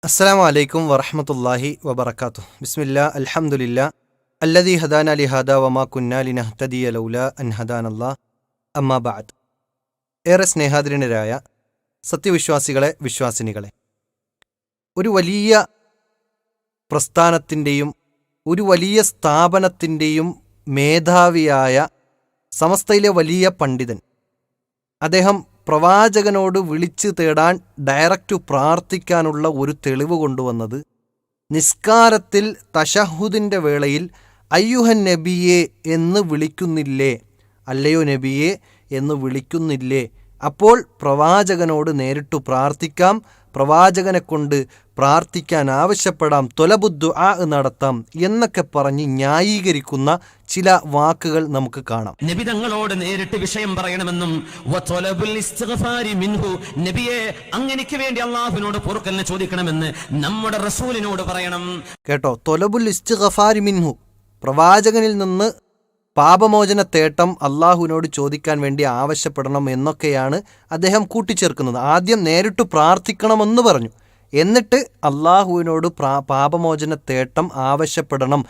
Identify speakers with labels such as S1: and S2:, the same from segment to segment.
S1: അസ്സലാമു അലൈക്കും വറഹ്മത്തുള്ളാഹി വബറകാതുഹു. ബിസ്മില്ലാ അൽഹംദുലില്ലാ അല്ലദീ ഹദാനാ ലിഹാദാ വമാ കുന്നാ ലിനഹ്തദിയ ലൗലാ അൻ ഹദാനല്ലാഹ് അമ്മാ ബഅദ്. ഏറെ സ്നേഹാദരനരായ സത്യവിശ്വാസികളെ, വിശ്വാസിനികളെ, ഒരു വലിയ പ്രസ്ഥാനത്തിൻ്റെയും ഒരു വലിയ സ്ഥാപനത്തിൻ്റെയും മേധാവിയായ സമസ്തയിലെ വലിയ പണ്ഡിതൻ, അദ്ദേഹം പ്രവാചകനോട് വിളിച്ചു തേടാൻ ഡയറക്റ്റ് പ്രാർത്ഥിക്കാനുള്ള ഒരു തെളിവ് കൊണ്ടുവന്നത് നിസ്കാരത്തിൽ തശഹുദിൻ്റെ വേളയിൽ അയ്യുഹൻ നബിയെ എന്ന് വിളിക്കുന്നില്ലേ, അല്ലയോ നബിയെ എന്ന് വിളിക്കുന്നില്ലേ, അപ്പോൾ പ്രവാചകനോട് നേരിട്ടു പ്രാർത്ഥിക്കാം, പ്രവാചകനെ കൊണ്ട് പ്രാർത്ഥിക്കാൻ ആവശ്യപ്പെടാം, തൊലബുദ്ദുആ നടത്താം എന്നൊക്കെ പറഞ്ഞ് ന്യായീകരിക്കുന്ന ചില വാക്കുകൾ നമുക്ക് കാണാം.
S2: നബി തങ്ങളോട് നേരിട്ട് വിഷയം പറയണമെന്നും നബിയെ അങ്ങനെക്ക് വേണ്ടി അള്ളാഹുവിനോട് പൊറുക്കലിനെ ചോദിക്കണമെന്ന് നമ്മുടെ റസൂലിനോട് പറയണം.
S1: കേട്ടോ, തൊലബുൽ ഇസ്തിഗ്ഫാരി മിൻഹു, പ്രവാചകനിൽ നിന്ന് പാപമോചന തേട്ടം അള്ളാഹുവിനോട് ചോദിക്കാൻ വേണ്ടി ആവശ്യപ്പെടണം എന്നൊക്കെയാണ് അദ്ദേഹം കൂട്ടിച്ചേർക്കുന്നത്. ആദ്യം നേരിട്ട് പ്രാർത്ഥിക്കണമെന്ന് പറഞ്ഞു, എന്നിട്ട് അള്ളാഹുവിനോട് പാപമോചന തേട്ടം ആവശ്യപ്പെടണം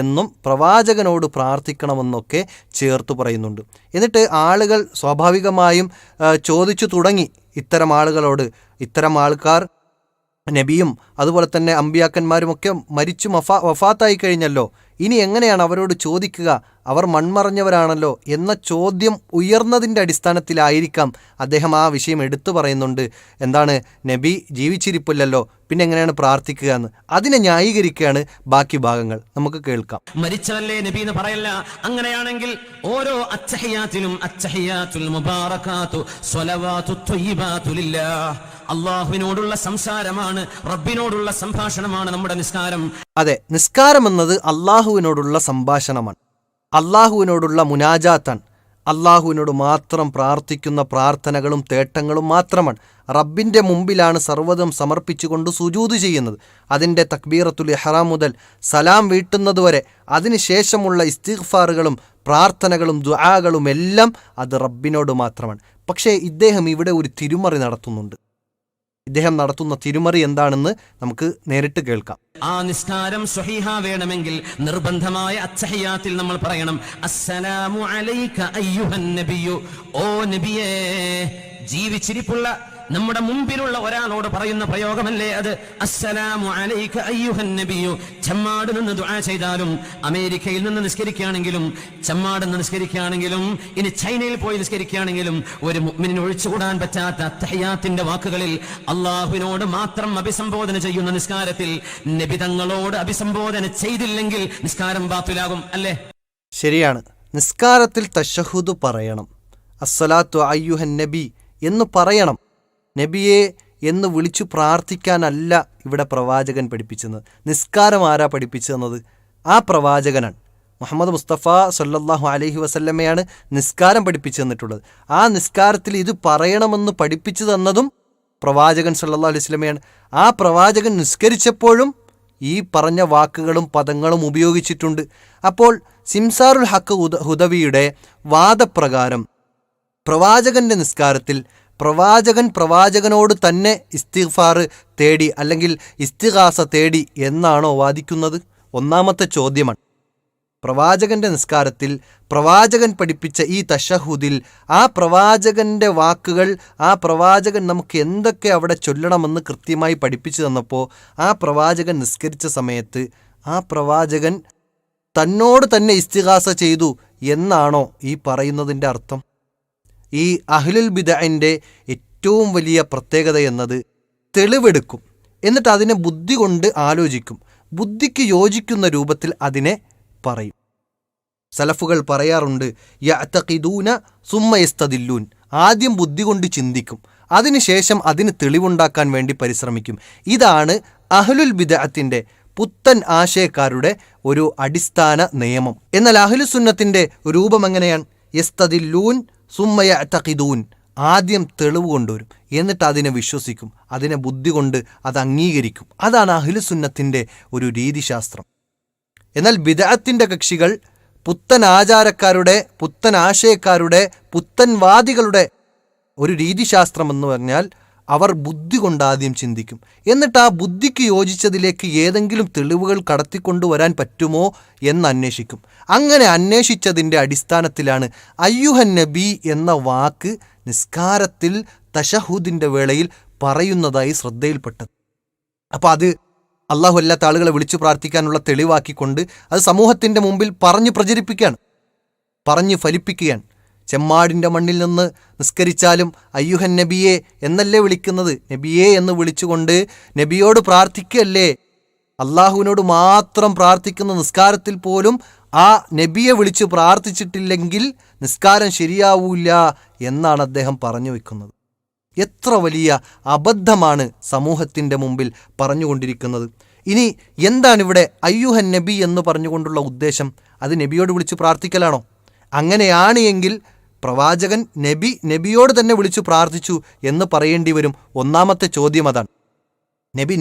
S1: എന്നും പ്രവാചകനോട് പ്രാർത്ഥിക്കണമെന്നൊക്കെ ചേർത്ത് പറയുന്നുണ്ട്. എന്നിട്ട് ആളുകൾ സ്വാഭാവികമായും ചോദിച്ചു തുടങ്ങി ഇത്തരം ആളുകളോട്, ഇത്തരം ആൾക്കാർ നബിയും അതുപോലെ തന്നെ അമ്പിയാക്കന്മാരുമൊക്കെ മരിച്ചു വഫാത്തായി കഴിഞ്ഞല്ലോ, ഇനി എങ്ങനെയാണ് അവരോട് ചോദിക്കുക, അവർ മൺമറഞ്ഞവരാണല്ലോ എന്ന ചോദ്യം ഉയർന്നതിൻ്റെ അടിസ്ഥാനത്തിലായിരിക്കാം അദ്ദേഹം ആ വിഷയം എടുത്തു പറയുന്നുണ്ട്. എന്താണ്, നബി ജീവിച്ചിരിപ്പില്ലല്ലോ, പിന്നെ എങ്ങനെയാണ് പ്രാർത്ഥിക്കുക എന്ന്. അതിനെ ന്യായീകരിക്കുകയാണ് ബാക്കി ഭാഗങ്ങൾ. നമുക്ക് കേൾക്കാം.
S2: മരിച്ചവല്ലേ നബി എന്ന് പറയല്ല. അങ്ങനെയാണെങ്കിൽ ഓരോ അത്തഹിയാത്തിലും അത്തഹിയാത്തുൽ മുബാറകാതു സ്വലവാതു ത്വയ്യിബാതു ലില്ലാഹ്, അള്ളാഹുവിനോടുള്ള സംസാരമാണ്, റബ്ബിനോടുള്ള സംഭാഷണമാണ് നമ്മുടെ നിസ്കാരം.
S1: അതെ, നിസ്കാരം എന്നത് അള്ളാഹുവിനോടുള്ള സംഭാഷണമാണ്, അള്ളാഹുവിനോടുള്ള മുനാജാത്താണ്, അള്ളാഹുവിനോട് മാത്രം പ്രാർത്ഥിക്കുന്ന പ്രാർത്ഥനകളും തേട്ടങ്ങളും മാത്രമാണ്. റബ്ബിൻ്റെ മുമ്പിലാണ് സർവ്വതും സമർപ്പിച്ചുകൊണ്ട് സുജൂദ് ചെയ്യുന്നത്. അതിൻ്റെ തക്ബീറത്തുൽ ഇഹ്റാം മുതൽ സലാം വീട്ടുന്നതുവരെ അതിനുശേഷമുള്ള ഇസ്തിഗ്ഫാറുകളും പ്രാർത്ഥനകളും ദുആകളും എല്ലാം അത് റബ്ബിനോട് മാത്രമാണ്. പക്ഷേ ഇദ്ദേഹം ഇവിടെ ഒരു തിരുമറി നടത്തുന്നുണ്ട്. ഇദ്ദേഹം നടത്തുന്ന തിരുമറി എന്താണെന്ന് നമുക്ക് നേരിട്ട് കേൾക്കാം.
S2: ആ നിസ്കാരം സ്വഹീഹ വേണമെങ്കിൽ നിർബന്ധമായ അത്തഹിയാത്തിൽ നമ്മൾ പറയണം, അസ്സലാമു അലൈക അയ്യുഹൻ നബിയു, ഓ നബിയേ. ജീവിച്ചിരിപ്പുള്ള നമ്മുടെ മുമ്പിലുള്ള ഒരാളോട് പറയുന്ന പ്രയോഗമല്ലേ അത്, അസ്സലാമു അലൈക അയ്യുഹൻ നബിയു. ചമ്മാട് നിന്ന് ദുആ ചെയ്താലും, അമേരിക്കയിൽ നിന്ന് നിസ്കരിക്കുകയാണെങ്കിലും, ചമ്മാട് നിന്ന് നിസ്കരിക്കുകയാണെങ്കിലും, ഇനി ചൈനയിൽ പോയി നിസ്കരിക്കുകയാണെങ്കിലും, ഒരു മുഅ്മിനിന് ഒഴിച്ചുകൂടാൻ പറ്റാത്ത അത്തഹിയാത്തിന്റെ വാക്കുകളിൽ അള്ളാഹുവിനോട് മാത്രം അഭിസംബോധന ചെയ്യുന്ന നിസ്കാരത്തിൽ നബി തങ്ങളോട് അഭിസംബോധന ചെയ്തില്ലെങ്കിൽ നിസ്കാരം ബാത്തിലാകും, അല്ലേ?
S1: ശരിയാണ്. നിസ്കാരത്തിൽ തശഹുദ് പറയണം, അസ്സലാത്തു അയ്യുഹൻ നബി എന്ന് പറയണം. നബിയെ എന്ന് വിളിച്ചു പ്രാർത്ഥിക്കാനല്ല ഇവിടെ പ്രവാചകൻ പഠിപ്പിച്ചത്. നിസ്കാരം ആരാ പഠിപ്പിച്ചു തന്നത്? ആ പ്രവാചകനാണ്. മുഹമ്മദ് മുസ്തഫ സല്ലല്ലാഹു അലൈഹി വസല്ലമയാണ് നിസ്കാരം പഠിപ്പിച്ചു തന്നിട്ടുള്ളത്. ആ നിസ്കാരത്തിൽ ഇത് പറയണമെന്ന് പഠിപ്പിച്ചു തന്നതും പ്രവാചകൻ സല്ലല്ലാഹു അലൈഹി വസല്ലമയാണ്. ആ പ്രവാചകൻ നിസ്കരിച്ചപ്പോഴും ഈ പറഞ്ഞ വാക്കുകളും പദങ്ങളും ഉപയോഗിച്ചിട്ടുണ്ട്. അപ്പോൾ സിംസാറുൽ ഹക്ക് ഹുദവിയുടെ വാദപ്രകാരം പ്രവാചകന്റെ നിസ്കാരത്തിൽ പ്രവാചകനോട് തന്നെ ഇസ്തിഗ്ഫാർ തേടി അല്ലെങ്കിൽ ഇസ്തിഗാസ തേടി എന്നാണോ വാദിക്കുന്നത്? ഒന്നാമത്തെ ചോദ്യമാണ്. പ്രവാചകന്റെ നിസ്കാരത്തിൽ പ്രവാചകൻ പഠിപ്പിച്ച ഈ തശഹുദിൽ ആ പ്രവാചകന്റെ വാക്കുകൾ, ആ പ്രവാചകൻ നമുക്ക് എന്തൊക്കെ അവിടെ ചൊല്ലണമെന്ന് കൃത്യമായി പഠിപ്പിച്ചു തന്നപ്പോൾ ആ പ്രവാചകൻ നിസ്കരിച്ച സമയത്ത് ആ പ്രവാചകൻ തന്നോട് തന്നെ ഇസ്തിഗാസ ചെയ്തു എന്നാണോ ഈ പറയുന്നതിൻ്റെ അർത്ഥം? ഈ അഹ്ലുൽ ബിദ്അന്റെ ഏറ്റവും വലിയ പ്രത്യേകത എന്നത് തെളിവെടുക്കും, എന്നിട്ട് അതിനെ ബുദ്ധി കൊണ്ട് ആലോചിക്കും, ബുദ്ധിക്ക് യോജിക്കുന്ന രൂപത്തിൽ അതിനെ പറയും. സലഫുകൾ പറയാറുണ്ട്, യഅ്തഖിദൂന സുമ്മ യസ്തദില്ലൂൻ, ആദ്യം ബുദ്ധി കൊണ്ട് ചിന്തിക്കും, അതിനുശേഷം അതിന് തെളിവുണ്ടാക്കാൻ വേണ്ടി പരിശ്രമിക്കും. ഇതാണ് അഹ്ലുൽ ബിദ്അത്തിന്റെ പുത്തൻ ആശയക്കാരുടെ ഒരു അടിസ്ഥാന നിയമം. എന്നാൽ അഹ്ലുസുന്നത്തിന്റെ രൂപം എങ്ങനെയാണ്? യസ്തദില്ലൂൻ സുമ്മ യഅ്തഖിദൂൻ, ആദ്യം തെളിവ് കൊണ്ടുവരും, എന്നിട്ട് അതിനെ വിശ്വസിക്കും, അതിനെ ബുദ്ധി കൊണ്ട് അത് അംഗീകരിക്കും. അതാണ് അഹ്ലുസുന്നത്തിൻ്റെ ഒരു രീതിശാസ്ത്രം. എന്നാൽ ബിദ്അത്തിന്റെ കക്ഷികൾ പുത്തൻ ആചാരക്കാരുടെ, പുത്തൻ ആശയക്കാരുടെ, പുത്തൻ വാദികളുടെ ഒരു രീതിശാസ്ത്രം എന്ന് പറഞ്ഞാൽ അവർ ബുദ്ധി കൊണ്ട് ആദ്യം ചിന്തിക്കും. എന്നിട്ട് ആ ബുദ്ധിക്ക് യോജിച്ചതിലേക്ക് ഏതെങ്കിലും തെളിവുകൾ കടത്തിക്കൊണ്ടുവരാൻ പറ്റുമോ എന്ന് അന്വേഷിക്കും. അങ്ങനെ അന്വേഷിച്ചതിൻ്റെ അടിസ്ഥാനത്തിലാണ് അയ്യുഹൻ നബി എന്ന വാക്ക് നിസ്കാരത്തിൽ തശഹൂദിൻ്റെ വേളയിൽ പറയുന്നതായി ശ്രദ്ധയിൽപ്പെട്ടത്. അപ്പോൾ അത് അള്ളാഹു അല്ലാത്ത ആളുകളെ വിളിച്ചു പ്രാർത്ഥിക്കാനുള്ള തെളിവാക്കിക്കൊണ്ട് അത് സമൂഹത്തിൻ്റെ മുമ്പിൽ പറഞ്ഞു പ്രചരിപ്പിക്കുകയാണ്, പറഞ്ഞു ഫലിപ്പിക്കുകയാണ്. ചെമ്മാടിൻ്റെ മണ്ണിൽ നിന്ന് നിസ്കരിച്ചാലും അയ്യുഹൻ നബിയെ എന്നല്ലേ വിളിക്കുന്നത്. നബിയെ എന്ന് വിളിച്ചുകൊണ്ട് നബിയോട് പ്രാർത്ഥിക്കുകയല്ലേ. അള്ളാഹുവിനോട് മാത്രം പ്രാർത്ഥിക്കുന്ന നിസ്കാരത്തിൽ പോലും ആ നബിയെ വിളിച്ച് പ്രാർത്ഥിച്ചിട്ടില്ലെങ്കിൽ നിസ്കാരം ശരിയാവൂല എന്നാണ് അദ്ദേഹം പറഞ്ഞു വയ്ക്കുന്നത്. എത്ര വലിയ അബദ്ധമാണ് സമൂഹത്തിൻ്റെ മുമ്പിൽ പറഞ്ഞുകൊണ്ടിരിക്കുന്നത്. ഇനി എന്താണിവിടെ അയ്യുഹൻ നബി എന്ന് പറഞ്ഞുകൊണ്ടുള്ള ഉദ്ദേശം? അത് നബിയോട് വിളിച്ച് പ്രാർത്ഥിക്കലാണോ? അങ്ങനെയാണ് എങ്കിൽ പ്രവാചകൻ നബിയോട് തന്നെ വിളിച്ചു പ്രാർത്ഥിച്ചു എന്ന് പറയേണ്ടി വരും. ഒന്നാമത്തെ ചോദ്യം അതാണ്.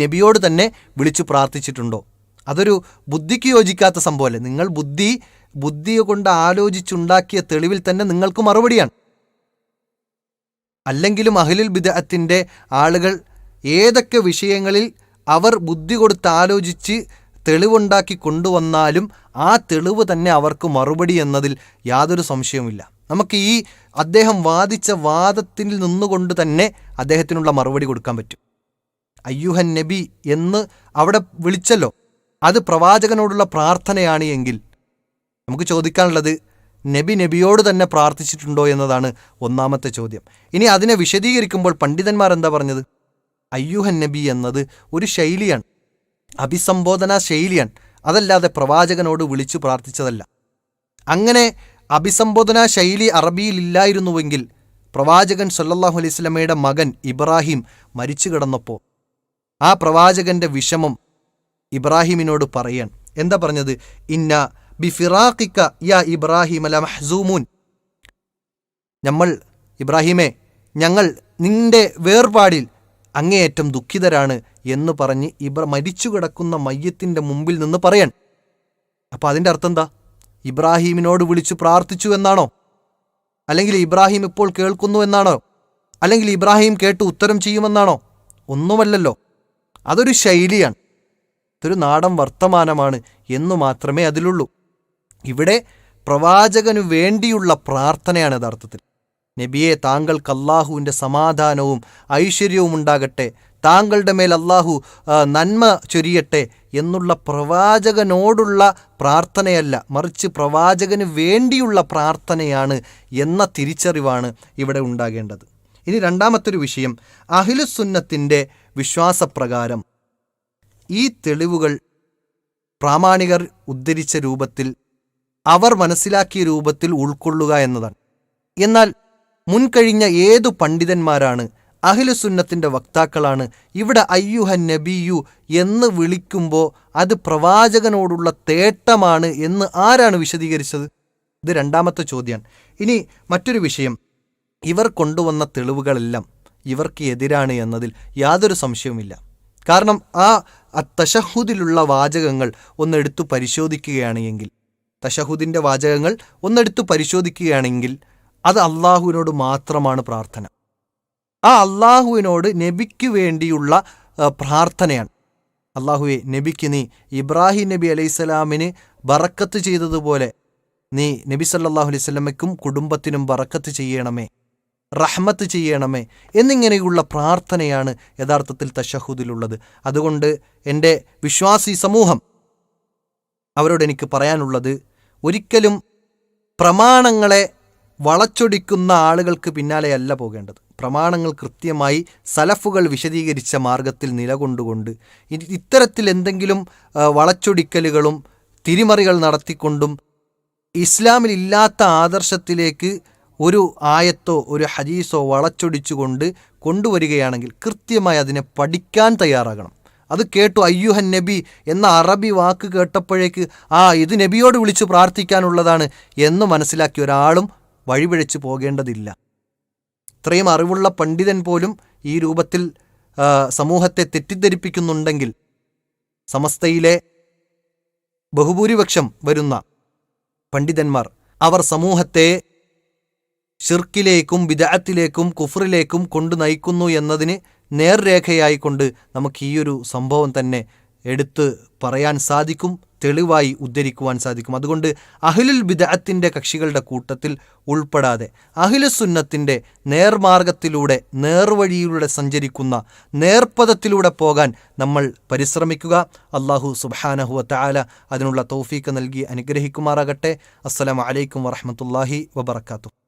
S1: നബിയോട് തന്നെ വിളിച്ചു പ്രാർത്ഥിച്ചിട്ടുണ്ടോ? അതൊരു ബുദ്ധിക്ക് യോജിക്കാത്ത സംഭവമല്ലേ. നിങ്ങൾ ബുദ്ധിയെ കൊണ്ട് ആലോചിച്ചുണ്ടാക്കിയ തെളിവിൽ തന്നെ നിങ്ങൾക്ക് മറുപടിയാണ്. അല്ലെങ്കിലും അഹ്ലുൽ ബിദ്അത്തിന്റെ ആളുകൾ ഏതൊക്കെ വിഷയങ്ങളിൽ അവർ ബുദ്ധി കൊടുത്ത് ആലോചിച്ച് തെളിവുണ്ടാക്കി കൊണ്ടുവന്നാലും ആ തെളിവ് തന്നെ അവർക്ക് മറുപടി എന്നതിൽ യാതൊരു സംശയവുമില്ല. നമുക്ക് ഈ അദ്ദേഹം വാദിച്ച വാദത്തിൽ നിന്നുകൊണ്ട് തന്നെ അദ്ദേഹത്തിനുള്ള മറുപടി കൊടുക്കാൻ പറ്റും. അയ്യുഹൻ നബി എന്ന് അവിടെ വിളിച്ചല്ലോ, അത് പ്രവാചകനോടുള്ള പ്രാർത്ഥനയാണ് എങ്കിൽ നമുക്ക് ചോദിക്കാനുള്ളത് നബിയോട് തന്നെ പ്രാർത്ഥിച്ചിട്ടുണ്ടോ എന്നതാണ് ഒന്നാമത്തെ ചോദ്യം. ഇനി അതിനെ വിശദീകരിക്കുമ്പോൾ പണ്ഡിതന്മാർ എന്താ പറഞ്ഞത്? അയ്യുഹൻ നബി എന്നത് ഒരു ശൈലിയാണ്, അഭിസംബോധന ശൈലിയാണ്, അതല്ലാതെ പ്രവാചകനോട് വിളിച്ചു പ്രാർത്ഥിച്ചതല്ല. അങ്ങനെ അഭിസംബോധന ശൈലി അറബിയിലില്ലായിരുന്നുവെങ്കിൽ പ്രവാചകൻ സല്ലല്ലാഹു അലൈഹി വസല്ലമയുടെ മകൻ ഇബ്രാഹിം മരിച്ചു കിടന്നപ്പോൾ ആ പ്രവാചകന്റെ വിഷമം ഇബ്രാഹിമിനോട് പറയാൻ എന്താ പറഞ്ഞത്? ഇന്ന ബിഫിറാഖിക യാ ഇബ്രാഹിം ലമഹ്സൂമൂൻ. ഇബ്രാഹിമേ, ഞങ്ങൾ നിന്റെ വേർപാടിൽ അങ്ങേയറ്റം ദുഃഖിതരാണ് എന്ന് പറഞ്ഞ് മരിച്ചു കിടക്കുന്ന മയ്യത്തിൻ്റെ മുമ്പിൽ നിന്ന് പറയാൻ. അപ്പോൾ അതിൻ്റെ അർത്ഥം എന്താ? ഇബ്രാഹിമിനോട് വിളിച്ചു പ്രാർത്ഥിച്ചു എന്നാണോ? അല്ലെങ്കിൽ ഇബ്രാഹിം ഇപ്പോൾ കേൾക്കുന്നു എന്നാണോ? അല്ലെങ്കിൽ ഇബ്രാഹിം കേട്ട് ഉത്തരം ചെയ്യുമെന്നാണോ? ഒന്നുമല്ലല്ലോ. അതൊരു ശൈലിയാണ്, ഇതൊരു നാടൻ വർത്തമാനമാണ് എന്നു മാത്രമേ അതിലുള്ളൂ. ഇവിടെ പ്രവാചകനു വേണ്ടിയുള്ള പ്രാർത്ഥനയാണ് യഥാർത്ഥത്തിൽ. നബിയെ, താങ്കൾക്ക് അള്ളാഹുവിൻ്റെ സമാധാനവും ഐശ്വര്യവും ഉണ്ടാകട്ടെ, താങ്കളുടെ മേൽ അള്ളാഹു നന്മ ചൊരിയട്ടെ എന്നുള്ള പ്രവാചകനോടുള്ള പ്രാർത്ഥനയല്ല, മറിച്ച് പ്രവാചകന് വേണ്ടിയുള്ള പ്രാർത്ഥനയാണ് എന്ന തിരിച്ചറിവാണ് ഇവിടെ ഉണ്ടാകേണ്ടത്. ഇനി രണ്ടാമത്തൊരു വിഷയം, അഹ്ലുസുന്നത്തിൻ്റെ വിശ്വാസപ്രകാരം ഈ തെളിവുകൾ പ്രാമാണികർ ഉദ്ധരിച്ച രൂപത്തിൽ, അവർ മനസ്സിലാക്കിയ രൂപത്തിൽ ഉൾക്കൊള്ളുക എന്നതാണ്. എന്നാൽ മുൻകഴിഞ്ഞ ഏതു പണ്ഡിതന്മാരാണ്, അഹ്ലുസുന്നത്തിൻ്റെ വക്താക്കളാണ് ഇവിടെ അയ്യുഹൻ നബിയു എന്ന് വിളിക്കുമ്പോൾ അത് പ്രവാചകനോടുള്ള തേട്ടമാണ് എന്ന് ആരാണ് വിശദീകരിച്ചത്? ഇത് രണ്ടാമത്തെ ചോദ്യമാണ്. ഇനി മറ്റൊരു വിഷയം, ഇവർ കൊണ്ടുവന്ന തെളിവുകളെല്ലാം ഇവർക്ക് എതിരാണ് എന്നതിൽ യാതൊരു സംശയവുമില്ല. കാരണം ആ തശഹുദിലുള്ള വാചകങ്ങൾ ഒന്നെടുത്തു പരിശോധിക്കുകയാണെങ്കിൽ, തശഹുദിൻ്റെ വാചകങ്ങൾ ഒന്നെടുത്തു പരിശോധിക്കുകയാണെങ്കിൽ അത് അള്ളാഹുവിനോട് മാത്രമാണ് പ്രാർത്ഥന. ആ അള്ളാഹുവിനോട് നബിക്ക് വേണ്ടിയുള്ള പ്രാർത്ഥനയാണ്. അള്ളാഹുവെ, നബിക്ക് നീ ഇബ്രാഹിം നബി അലൈഹിസ്സലാമിന് ബറക്കത്ത് ചെയ്തതുപോലെ നീ നബി സല്ലല്ലാഹു അലൈഹി വസല്ലമയ്ക്കും കുടുംബത്തിനും ബറക്കത്ത് ചെയ്യണമേ, റഹ്മത്ത് ചെയ്യണമേ എന്നിങ്ങനെയുള്ള പ്രാർത്ഥനയാണ് യഥാർത്ഥത്തിൽ തശഹുദിലുള്ളത്. അതുകൊണ്ട് എൻ്റെ വിശ്വാസി സമൂഹം, അവരോട് എനിക്ക് പറയാനുള്ളത്, ഒരിക്കലും പ്രമാണങ്ങളെ വളച്ചൊടിക്കുന്ന ആളുകൾക്ക് പിന്നാലെയല്ല പോകേണ്ടത്. പ്രമാണങ്ങൾ കൃത്യമായി സലഫുകൾ വിശദീകരിച്ച മാർഗത്തിൽ നിലകൊണ്ടുകൊണ്ട് ഇത്തരത്തിൽ എന്തെങ്കിലും വളച്ചൊടിക്കലുകളും തിരിമറികൾ നടത്തിക്കൊണ്ടും ഇസ്ലാമിലില്ലാത്ത ആദർശത്തിലേക്ക് ഒരു ആയത്തോ ഒരു ഹദീസോ വളച്ചൊടിച്ചുകൊണ്ട് കൊണ്ടുവരികയാണെങ്കിൽ കൃത്യമായി അതിനെ പഠിക്കാൻ തയ്യാറാകണം. അത് കേട്ടു അയ്യുഹൻ നബി എന്ന അറബി വാക്ക് കേട്ടപ്പോഴേക്ക് ഇത് നബിയോട് വിളിച്ചു പ്രാർത്ഥിക്കാനുള്ളതാണ് എന്ന് മനസ്സിലാക്കിയ ഒരാളും വഴിപിഴച്ചു പോകേണ്ടതില്ല. ഇത്രയും അറിവുള്ള പണ്ഡിതൻ പോലും ഈ രൂപത്തിൽ സമൂഹത്തെ തെറ്റിദ്ധരിപ്പിക്കുന്നുണ്ടെങ്കിൽ സമസ്തയിലെ ബഹുഭൂരിപക്ഷം വരുന്ന പണ്ഡിതന്മാർ അവർ സമൂഹത്തെ ഷിർക്കിലേക്കും ബിദ്അത്തിലേക്കും കുഫറിലേക്കും കൊണ്ടു നയിക്കുന്നു എന്നതിന് നേർരേഖയായിക്കൊണ്ട് നമുക്ക് ഈ ഒരു സംഭവം തന്നെ എടുത്ത് പറയാൻ സാധിക്കും, തെളിവായി ഉദ്ധരിക്കുവാൻ സാധിക്കും. അതുകൊണ്ട് അഹ്ലുൽ ബിദ്അത്തിന്റെ കക്ഷികളുടെ കൂട്ടത്തിൽ ഉൾപ്പെടാതെ അഹ്ലുസുന്നത്തിന്റെ നേർമാർഗത്തിലൂടെ നേർവഴിയിലൂടെ സഞ്ചരിക്കുന്ന നേർപഥത്തിലൂടെ പോകാൻ നമ്മൾ പരിശ്രമിക്കുക. അല്ലാഹു സുബ്ഹാനഹു വ തആല അതിനുള്ള തൗഫീഖ് നൽകി അനുഗ്രഹിക്കുമാറാകട്ടെ. അസ്സലാമു അലൈക്കും വറഹ്മത്തുള്ളാഹി വബറകാതുഹു.